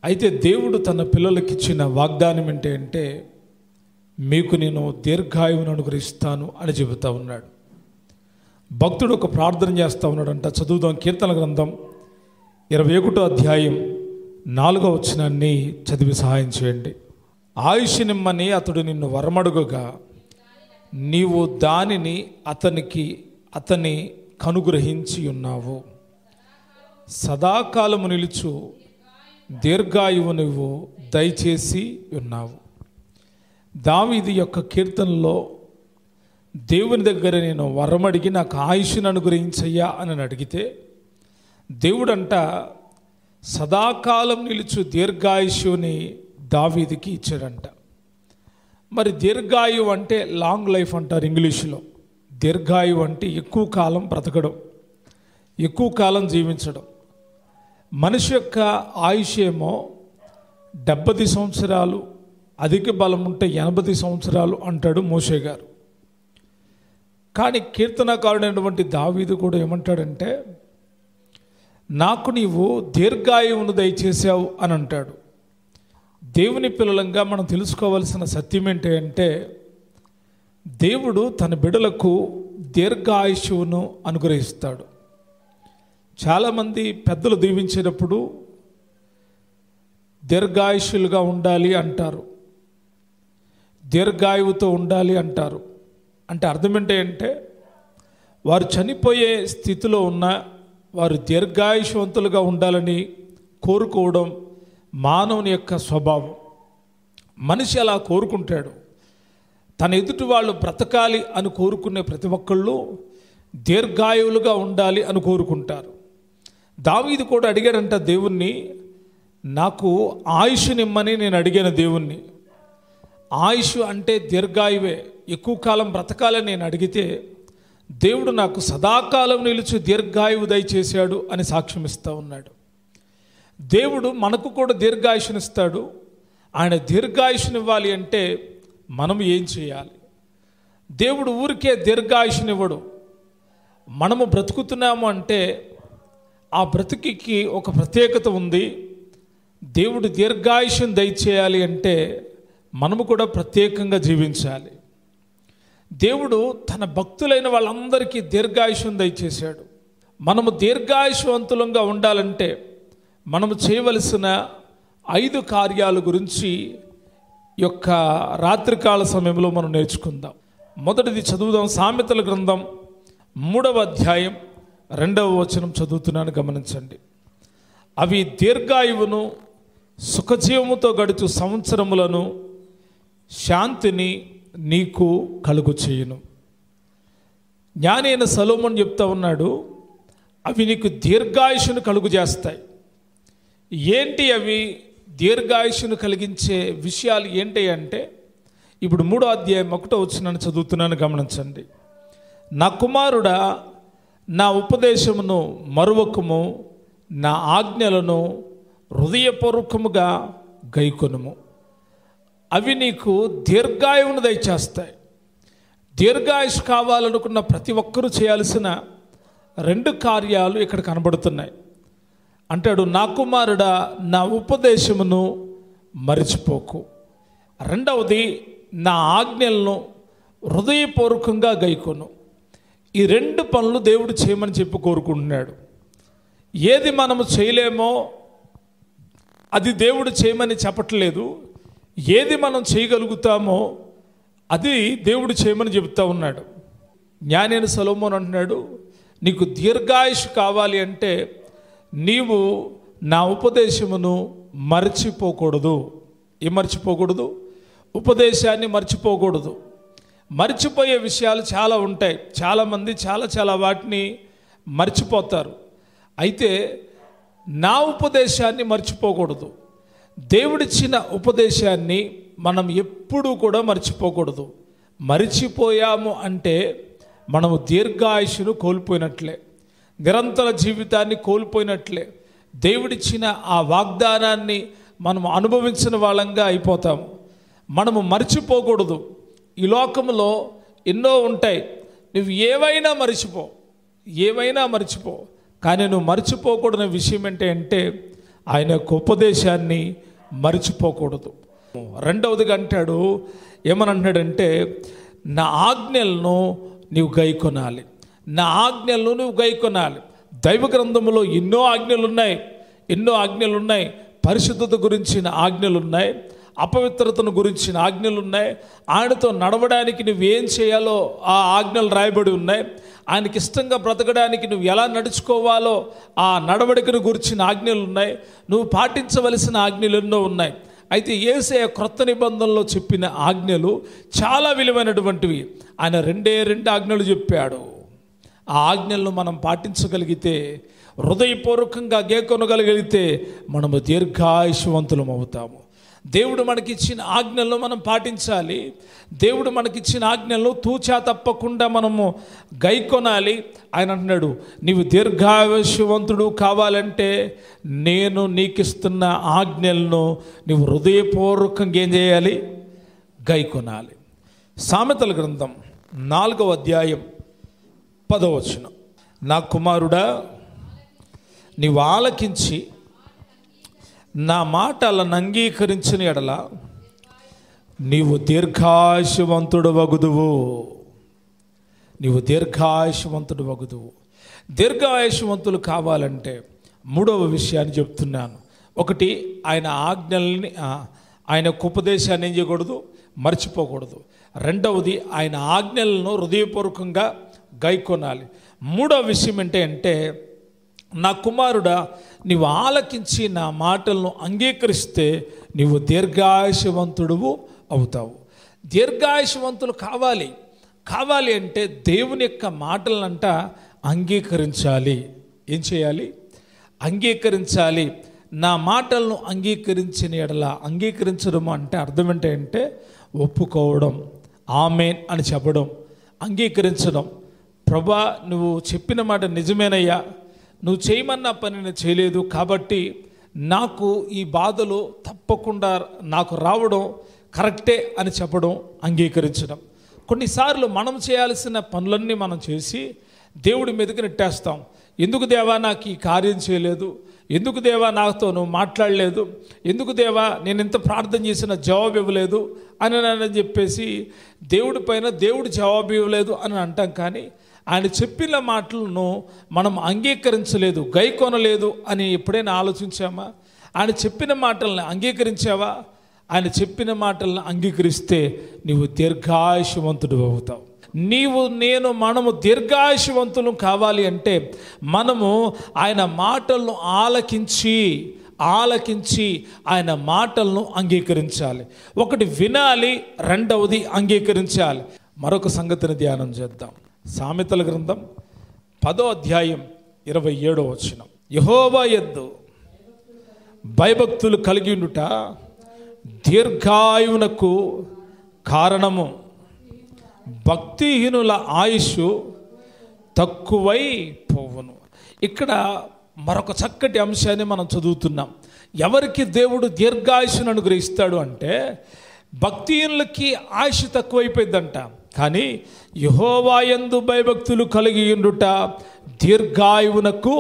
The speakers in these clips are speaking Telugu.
అయితే దేవుడు తన పిల్లలకి ఇచ్చిన వాగ్దానం ఏంటంటే మీకు నేను దీర్ఘాయువును అనుగ్రహిస్తాను అని చెబుతా ఉన్నాడు. భక్తుడు ఒక ప్రార్థన చేస్తూ ఉన్నాడంట. చదువుదాం. కీర్తన గ్రంథం 21వ అధ్యాయం 4వ వచనాన్ని చదివి సహాయం చేయండి. ఆయుష్ నిమ్మని అతడు నిన్ను వరమడుగగా నీవు దానిని అతని కనుగ్రహించి ఉన్నావు. సదాకాలము నిలుచు దీర్ఘాయువు నువ్వు దయచేసి ఉన్నావు. దావీదు యొక్క కీర్తనలో దేవుని దగ్గర నేను వరమడిగి నాకు ఆయుష్ను అనుగ్రహించయ్యా అని అడిగితే దేవుడంట సదాకాలం నిలుచు దీర్ఘాయుష్ని దావీదుకి ఇచ్చాడంట. మరి దీర్ఘాయువు అంటే లాంగ్ లైఫ్ అంటారు ఇంగ్లీషులో. దీర్ఘాయువు అంటే ఎక్కువ కాలం బ్రతకడం, ఎక్కువ కాలం జీవించడం. మనిషి యొక్క ఆయుష్ ఏమో 70 సంవత్సరాలు, అధిక బలం ఉంటే 80 సంవత్సరాలు అంటాడు మోషే గారు. కానీ కీర్తనకారుడైనటువంటి దావీదు కూడా ఏమంటాడంటే నాకు నీవు దీర్ఘాయువును దయచేసావు అని అంటాడు. దేవుని పిల్లలంగా మనం తెలుసుకోవాల్సిన సత్యం ఏంటంటే దేవుడు తన బిడ్డలకు దీర్ఘాయుష్ను అనుగ్రహిస్తాడు. చాలామంది పెద్దలు దీవించేటప్పుడు దీర్ఘాయుష్యులుగా ఉండాలి అంటారు, దీర్ఘాయువుతో ఉండాలి అంటారు. అంటే అర్థం ఏంటంటే వారు చనిపోయే స్థితిలో ఉన్న వారు దీర్ఘాయుషవంతులుగా ఉండాలని కోరుకోవడం మానవుని యొక్క స్వభావం. మనిషి అలా కోరుకుంటాడు. తన ఎదుటి వాళ్ళు బ్రతకాలి అని కోరుకునే ప్రతి ఒక్కళ్ళు దీర్ఘాయువులుగా ఉండాలి అని కోరుకుంటారు. దావీదు కూడా అడిగాడంట దేవుణ్ణి, నాకు ఆయుష్ నిమ్మని నేను అడిగాను దేవుణ్ణి. ఆయుష్ అంటే దీర్ఘాయువే, ఎక్కువ కాలం బ్రతకాలని నేను అడిగితే దేవుడు నాకు సదాకాలం నిలిచి దీర్ఘాయువు దయచేశాడు అని సాక్ష్యం ఇస్తూ ఉన్నాడు. దేవుడు మనకు కూడా దీర్ఘాయుష్నిస్తాడు. ఆయన దీర్ఘాయుష్నివ్వాలి అంటే మనం ఏం చేయాలి? దేవుడు ఊరికే దీర్ఘాయుష్నివ్వడు. మనము బ్రతుకుతున్నాము అంటే ఆ బ్రతుకికి ఒక ప్రత్యేకత ఉంది. దేవుడు దీర్ఘాయుష్ని దయచేయాలి అంటే మనము కూడా ప్రత్యేకంగా జీవించాలి. దేవుడు తన భక్తులైన వాళ్ళందరికీ దీర్ఘాయుష్ని దయచేశాడు. మనము దీర్ఘాయుష్వంతులంగా ఉండాలంటే మనము చేయవలసిన 5 కార్యాల గురించి యొక్క రాత్రికాల సమయంలో మనం నేర్చుకుందాం. మొదటిది చదువుదాం. సామెతల గ్రంథం 3వ అధ్యాయం 2వ వచనం చదువుతున్నాను, గమనించండి. అవి దీర్ఘాయువును, సుఖజీవముతో గడుచు సంవత్సరములను, శాంతిని నీకు కలుగు చేయును. జ్ఞాని అయిన సొలొమోను చెప్తా ఉన్నాడు, అవి నీకు దీర్ఘాయుషును కలుగు చేస్తాయి. ఏంటి అవి దీర్ఘాయుషును కలిగించే విషయాలు ఏంటి అంటే ఇప్పుడు 3వ అధ్యాయం 1వ వచనాన్ని చదువుతున్నాను, గమనించండి. నా కుమారుడా, నా ఉపదేశమును మరువకుము, నా ఆజ్ఞలను హృదయపూర్వకముగా గైకొనుము. అవి నీకు దీర్ఘాయువును దయచేస్తాయి. దీర్ఘాయుష్ కావాలనుకున్న ప్రతి ఒక్కరూ చేయాల్సిన 2 కార్యాలు ఇక్కడ కనబడుతున్నాయి. అంటాడు, నా కుమారుడా, నా ఉపదేశమును మరిచిపోకు. రెండవది, నా ఆజ్ఞలను హృదయపూర్వకంగా గైకొను. ఈ 2 పనులు దేవుడు చేయమని చెప్పి కోరుకుంటున్నాడు. ఏది మనము చేయలేమో అది దేవుడు చేయమని చెప్పట్లేదు. ఏది మనం చేయగలుగుతామో అది దేవుడు చేయమని చెబుతూ ఉన్నాడు. జ్ఞాని అయిన సొలొమోను అంటున్నాడు, నీకు దీర్ఘాయుష్ కావాలి అంటే నీవు నా ఉపదేశమును మర్చిపోకూడదు. ఏం మర్చిపోకూడదు? ఉపదేశాన్ని మర్చిపోకూడదు. మర్చిపోయే విషయాలు చాలా ఉంటాయి. చాలామంది చాలా వాటిని మర్చిపోతారు. అయితే నా ఉపదేశాన్ని మర్చిపోకూడదు. దేవుడిచ్చిన ఉపదేశాన్ని మనం ఎప్పుడూ కూడా మర్చిపోకూడదు. మర్చిపోయాము అంటే మనము దీర్ఘాయుషును కోల్పోయినట్లే, నిరంతర జీవితాన్ని కోల్పోయినట్లే. దేవుడిచ్చిన ఆ వాగ్దానాన్ని మనం అనుభవించిన వాళ్ళంగా అయిపోతాము. మనము మర్చిపోకూడదు. ఈ లోకంలో ఎన్నో ఉంటాయి. నువ్వు ఏవైనా మర్చిపో, కానీ నువ్వు మర్చిపోకూడని విషయం ఏంటంటే ఆయన యొక్క ఉపదేశాన్ని మరిచిపోకూడదు. రెండవదిగా అంటాడు, ఏమని అంటున్నాడంటే, నా ఆజ్ఞలను నీవు గైకొనాలి, నా ఆజ్ఞలను నువ్వు గైకొనాలి. దైవ గ్రంథంలో ఎన్నో ఆజ్ఞలు ఉన్నాయి. పరిశుద్ధత గురించిన ఆజ్ఞలు ఉన్నాయి, అపవిత్రతను గురించిన ఆజ్ఞలు ఉన్నాయి, ఆయనతో నడవడానికి నువ్వేం చేయాలో ఆ ఆజ్ఞలు రాయబడి ఉన్నాయి, ఆయనకి ఇష్టంగా బ్రతకడానికి నువ్వు ఎలా నడుచుకోవాలో ఆ నడవడికను గురించిన ఆజ్ఞలు ఉన్నాయి, నువ్వు పాటించవలసిన ఆజ్ఞలు ఎన్నో ఉన్నాయి. అయితే యేసయ్య క్రొత్త నిబంధనలో చెప్పిన ఆజ్ఞలు చాలా విలువైనటువంటివి. ఆయన రెండు ఆజ్ఞలు చెప్పాడు. ఆ ఆజ్ఞలను మనం పాటించగలిగితే, హృదయపూర్వకంగా గైకొనగలిగితే మనము దీర్ఘాయుష్యవంతులం అవుతాము. దేవుడు మనకిచ్చిన ఆజ్ఞలను మనం పాటించాలి. దేవుడు మనకిచ్చిన ఆజ్ఞలను తూచా తప్పకుండా మనము గైకొనాలి. ఆయన అంటున్నాడు, నీవు దీర్ఘాయుష్యవంతుడు కావాలంటే నేను నీకు ఇస్తున్న ఆజ్ఞలను నీవు హృదయపూర్వకంగా ఏం చేయాలి? గైకొనాలి. సామెతల గ్రంథం 4వ అధ్యాయం 10వ వచనం, నా కుమారుడా, నీవు ఆలకించి నా మాటలను అంగీకరించిన ఎడల నీవు దీర్ఘాయుష్యవంతుడు వగుదువు. దీర్ఘాయుష్యవంతులు కావాలంటే మూడవ విషయాన్ని చెప్తున్నాను. ఒకటి, ఆయన ఆజ్ఞల్ని, ఆయన ఉపదేశాన్ని ఏం చేయకూడదు? మర్చిపోకూడదు. రెండవది, ఆయన ఆజ్ఞలను హృదయపూర్వకంగా గైకొనాలి. మూడవ విషయం ఏంటంటే, నా కుమారుడా, నీవు ఆలకించి నా మాటలను అంగీకరిస్తే నీవు దీర్ఘాయుష్యవంతుడు అవుతావు. దీర్ఘాయుష్యవంతులు కావాలి అంటే దేవుని యొక్క మాటలనంట అంగీకరించాలి. ఏం చేయాలి? అంగీకరించాలి. నా మాటలను అంగీకరించిన ఎడల, అంగీకరించడం అంటే అర్థం ఏంటంటే ఒప్పుకోవడం, ఆమేన్ అని చెప్పడం, అంగీకరించడం. ప్రభా, నువ్వు చెప్పిన మాట నిజమేనయ్యా, నువ్వు చేయమన్న పని నేను చేయలేదు, కాబట్టి నాకు ఈ బాధలు తప్పకుండా నాకు రావడం కరెక్టే అని చెప్పడం, అంగీకరించడం. కొన్నిసార్లు మనం చేయాల్సిన పనులన్నీ మనం చేసి దేవుడి మీదకి నెట్టేస్తాం. ఎందుకు దేవా నాకు ఈ కార్యం చేయలేదు, ఎందుకు దేవా నాతో నువ్వు మాట్లాడలేదు, ఎందుకు దేవా నేను ఎంత ప్రార్థన చేసిన జవాబు ఇవ్వలేదు అని చెప్పేసి దేవుడి పైన దేవుడు జవాబు ఇవ్వలేదు అని అంటాం. కానీ ఆయన చెప్పిన మాటలను మనం అంగీకరించలేదు, గైకొనలేదు అని ఎప్పుడైనా ఆలోచించామా? ఆయన చెప్పిన మాటలను అంగీకరించావా? ఆయన చెప్పిన మాటలను అంగీకరిస్తే నీవు దీర్ఘాయుష్యవంతుడు అవుతావు. మనము దీర్ఘాయుష్యవంతులు కావాలి అంటే మనము ఆయన మాటలను ఆలకించి ఆయన మాటలను అంగీకరించాలి. ఒకటి వినాలి, రెండవది అంగీకరించాలి. మరొక సంగతిని ధ్యానం చేద్దాం. సామెతల గ్రంథం 10వ అధ్యాయం 27వ వచనం, యెహోవా యందు భయభక్తులు కలిగి ఉండుట దీర్ఘాయువునకు కారణము, భక్తిహీనుల ఆయుష్ తక్కువై పోవును. ఇక్కడ మరొక చక్కటి అంశాన్ని మనం చదువుతున్నాం. ఎవరికి దేవుడు దీర్ఘాయుష్ను అనుగ్రహిస్తాడు అంటే భక్తిహీనులకి ఆయుష్ తక్కువైపోయిందంట. కానీ యెహోవా యందు భయభక్తులు కలిగి ఉండుట దీర్ఘాయువునకు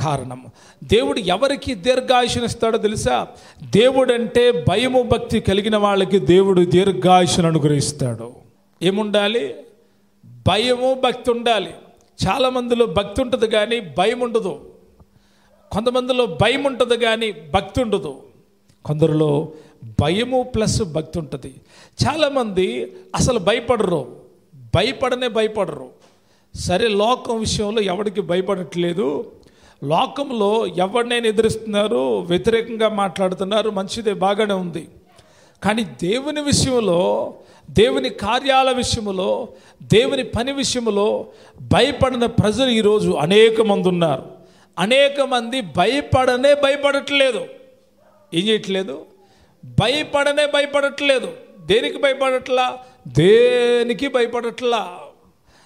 కారణము. దేవుడు ఎవరికి దీర్ఘాయుష్నిస్తాడో తెలుసా? దేవుడు అంటే భయము భక్తి కలిగిన వాళ్ళకి దేవుడు దీర్ఘాయుష్ను అనుగ్రహిస్తాడు. ఏముండాలి? భయము భక్తి ఉండాలి. చాలామందిలో భక్తి ఉంటుంది కానీ భయం ఉండదు. కొంతమందిలో భయం ఉంటుంది కానీ భక్తి ఉండదు. కొందరిలో భయము ప్లస్ భక్తి ఉంటుంది. చాలామంది అసలు భయపడరు. సరే, లోకం విషయంలో ఎవరికి భయపడట్లేదు, లోకంలో ఎవరినైనా ఎదిరిస్తున్నారు, వ్యతిరేకంగా మాట్లాడుతున్నారు, మంచిదే, బాగానే ఉంది. కానీ దేవుని విషయంలో, దేవుని కార్యాల విషయంలో, దేవుని పని విషయంలో భయపడిన ప్రజలు ఈరోజు అనేక మంది ఉన్నారు. అనేక మంది భయపడట్లేదు. ఏం చేయట్లేదు? భయపడట్లేదు. దేనికి భయపడట్లా?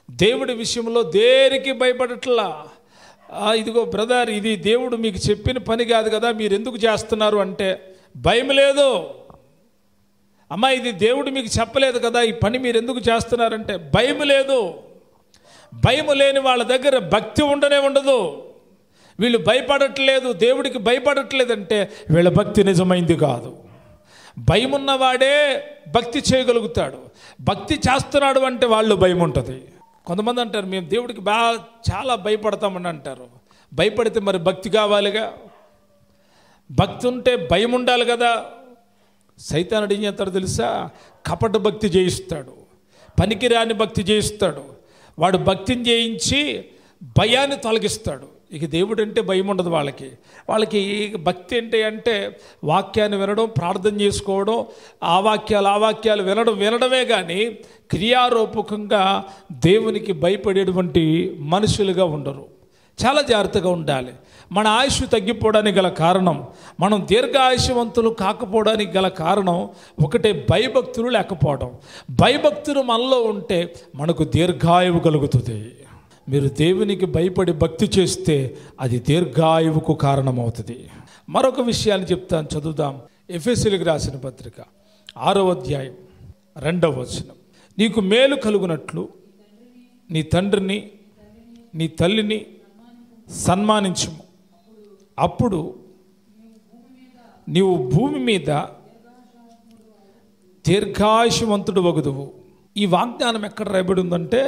దేవుడి విషయంలో దేనికి భయపడట్లా. ఇదిగో బ్రదర్, ఇది దేవుడు మీకు చెప్పిన పని కాదు కదా, మీరు ఎందుకు చేస్తున్నారు అంటే భయం లేదు. అమ్మా, ఇది దేవుడు మీకు చెప్పలేదు కదా, ఈ పని మీరు ఎందుకు చేస్తున్నారంటే భయం లేదు. భయం లేని వాళ్ళ దగ్గర భక్తి ఉండదు. వీళ్ళు భయపడట్లేదు, దేవుడికి భయపడట్లేదంటే వీళ్ళ భక్తి నిజమైంది కాదు. భయం ఉన్నవాడే భక్తి చేయగలుగుతాడు. భక్తి చేస్తున్నాడు అంటే వాళ్ళు భయం ఉంటుంది. కొంతమంది అంటారు మేము దేవుడికి చాలా భయపడతామని అంటారు. భయపడితే మరి భక్తి కావాలిగా, భక్తి ఉంటే భయం ఉండాలి కదా. సైతానుడు ఏం చేస్తాడు తెలుసా? కపట భక్తి చేయిస్తాడు, పనికిరాని భక్తి చేయిస్తాడు. వాడు భక్తిని చేయించి భయాన్ని తొలగిస్తాడు. ఇక దేవుడు అంటే భయం ఉండదు వాళ్ళకి భక్తి ఏంటి అంటే వాక్యాన్ని వినడం, ప్రార్థన చేసుకోవడం, ఆ వాక్యాలు వినడమే కానీ క్రియారూపకంగా దేవునికి భయపడేటువంటి మనుషులుగా ఉండరు. చాలా జాగ్రత్తగా ఉండాలి. మన ఆయుష్ తగ్గిపోవడానికి గల కారణం, మనం దీర్ఘాయుష్యవంతులు కాకపోవడానికి గల కారణం ఒకటే, భయభక్తులు లేకపోవడం. భయభక్తులు మనలో ఉంటే మనకు దీర్ఘాయువు కలుగుతుంది. మీరు దేవునికి భయపడి భక్తి చేస్తే అది దీర్ఘాయువుకు కారణమవుతుంది. మరొక విషయాన్ని చెప్తాను, చదువుదాం. ఎఫెసీయులకు రాసిన పత్రిక 6వ అధ్యాయం 2వ వచనం. నీకు మేలు కలుగునట్లు నీ తండ్రిని నీ తల్లిని సన్మానించుము, అప్పుడు నీవు భూమి మీద దీర్ఘాయుష్యవంతుడు వగుదువు. ఈ వాగ్దానం ఎక్కడ రాయబడి ఉందంటే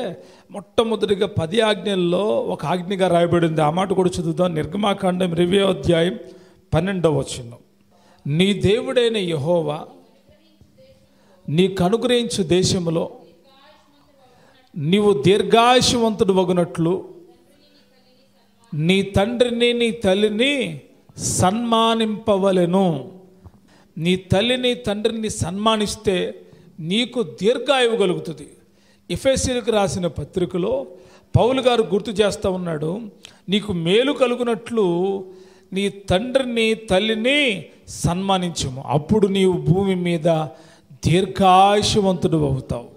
మొట్టమొదటిగా 10 ఆజ్ఞల్లో ఒక ఆజ్ఞగా రాయబడి ఉంది. ఆ మాట కూడా చదువుదాం. నిర్గమాకాండం 20వ అధ్యాయం 12వ వచనం. నీ దేవుడైన యెహోవా నీకు అనుగ్రహించు దేశములో నీవు దీర్ఘాయుష్యవంతుడు వగునట్లు నీ తండ్రిని నీ తల్లిని సన్మానింపవలెను. నీ తల్లిని తండ్రిని సన్మానిస్తే నీకు దీర్ఘాయువు కలుగుతుంది. ఎఫెసీయులకు రాసిన పత్రికలో పౌలు గారు గుర్తు చేస్తూ ఉన్నాడు, నీకు మేలు కలుగునట్లు నీ తండ్రిని తల్లిని సన్మానించుము, అప్పుడు నీవు భూమి మీద దీర్ఘాయుష్యవంతుడు అవుతావు.